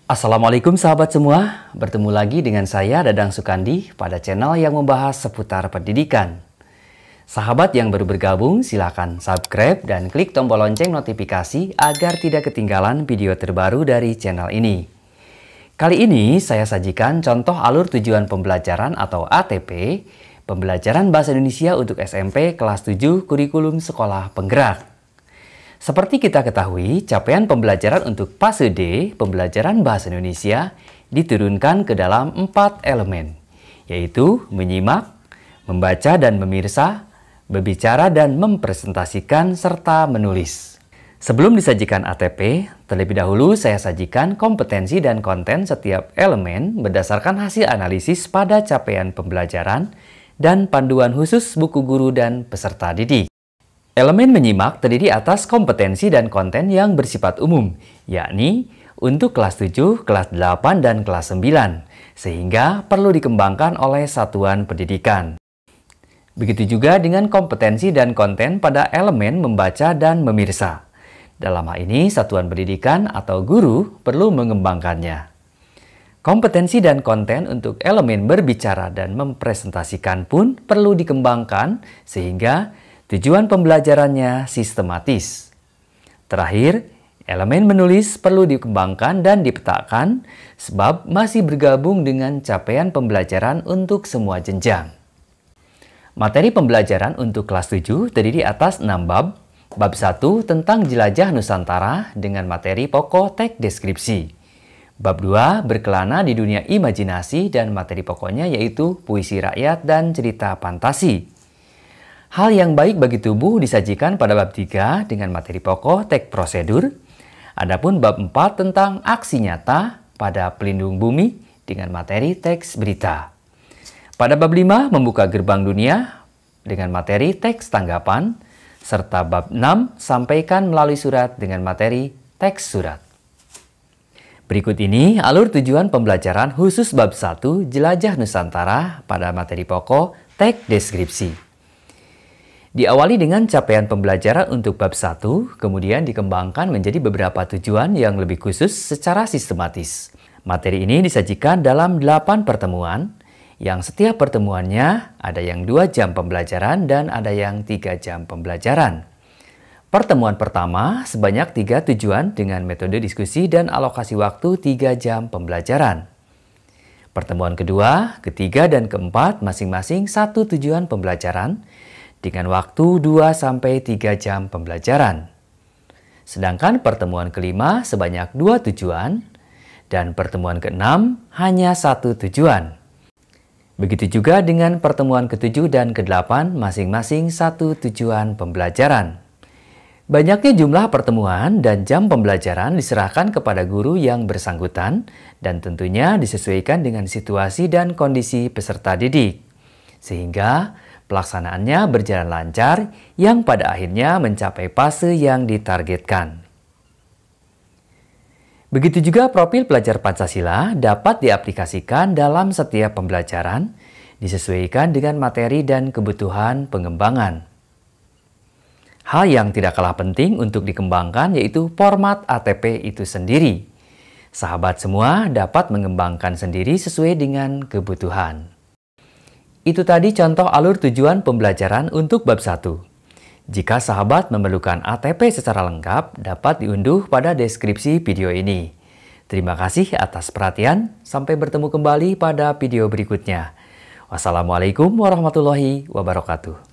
Assalamualaikum sahabat semua, bertemu lagi dengan saya Dadang Sukandi pada channel yang membahas seputar pendidikan. Sahabat yang baru bergabung silakan subscribe dan klik tombol lonceng notifikasi agar tidak ketinggalan video terbaru dari channel ini. Kali ini saya sajikan contoh alur tujuan pembelajaran atau ATP, pembelajaran Bahasa Indonesia untuk SMP kelas 7 kurikulum sekolah penggerak. Seperti kita ketahui, capaian pembelajaran untuk fase D, pembelajaran Bahasa Indonesia, diturunkan ke dalam 4 elemen, yaitu menyimak, membaca dan memirsa, berbicara dan mempresentasikan, serta menulis. Sebelum disajikan ATP, terlebih dahulu saya sajikan kompetensi dan konten setiap elemen berdasarkan hasil analisis pada capaian pembelajaran dan panduan khusus buku guru dan peserta didik. Elemen menyimak terdiri atas kompetensi dan konten yang bersifat umum, yakni untuk kelas 7, kelas 8, dan kelas 9, sehingga perlu dikembangkan oleh satuan pendidikan. Begitu juga dengan kompetensi dan konten pada elemen membaca dan memirsa. Dalam hal ini, satuan pendidikan atau guru perlu mengembangkannya. Kompetensi dan konten untuk elemen berbicara dan mempresentasikan pun perlu dikembangkan sehingga tujuan pembelajarannya sistematis. Terakhir, elemen menulis perlu dikembangkan dan dipetakan sebab masih bergabung dengan capaian pembelajaran untuk semua jenjang. Materi pembelajaran untuk kelas 7 terdiri atas 6 bab. Bab 1 tentang jelajah Nusantara dengan materi pokok teks deskripsi. Bab 2 berkelana di dunia imajinasi dan materi pokoknya yaitu puisi rakyat dan cerita fantasi. Hal yang baik bagi tubuh disajikan pada bab 3 dengan materi pokok teks prosedur. Adapun bab 4 tentang aksi nyata pada pelindung bumi dengan materi teks berita. Pada bab 5 membuka gerbang dunia dengan materi teks tanggapan. Serta bab 6 sampaikan melalui surat dengan materi teks surat. Berikut ini alur tujuan pembelajaran khusus bab 1 Jelajah Nusantara pada materi pokok teks deskripsi. Diawali dengan capaian pembelajaran untuk bab 1, kemudian dikembangkan menjadi beberapa tujuan yang lebih khusus secara sistematis. Materi ini disajikan dalam 8 pertemuan, yang setiap pertemuannya ada yang 2 jam pembelajaran dan ada yang 3 jam pembelajaran. Pertemuan pertama sebanyak 3 tujuan dengan metode diskusi dan alokasi waktu 3 jam pembelajaran. Pertemuan kedua, ketiga, dan keempat masing-masing 1 tujuan pembelajaran, dengan waktu 2-3 jam pembelajaran. Sedangkan pertemuan kelima sebanyak 2 tujuan dan pertemuan keenam hanya 1 tujuan. Begitu juga dengan pertemuan ke-7 dan ke-8 masing-masing 1 tujuan pembelajaran. Banyaknya jumlah pertemuan dan jam pembelajaran diserahkan kepada guru yang bersangkutan dan tentunya disesuaikan dengan situasi dan kondisi peserta didik. Sehingga pelaksanaannya berjalan lancar yang pada akhirnya mencapai fase yang ditargetkan. Begitu juga profil pelajar Pancasila dapat diaplikasikan dalam setiap pembelajaran, disesuaikan dengan materi dan kebutuhan pengembangan. Hal yang tidak kalah penting untuk dikembangkan yaitu format ATP itu sendiri. Sahabat semua dapat mengembangkan sendiri sesuai dengan kebutuhan. Itu tadi contoh alur tujuan pembelajaran untuk bab 1. Jika sahabat memerlukan ATP secara lengkap, dapat diunduh pada deskripsi video ini. Terima kasih atas perhatian, sampai bertemu kembali pada video berikutnya. Wassalamualaikum warahmatullahi wabarakatuh.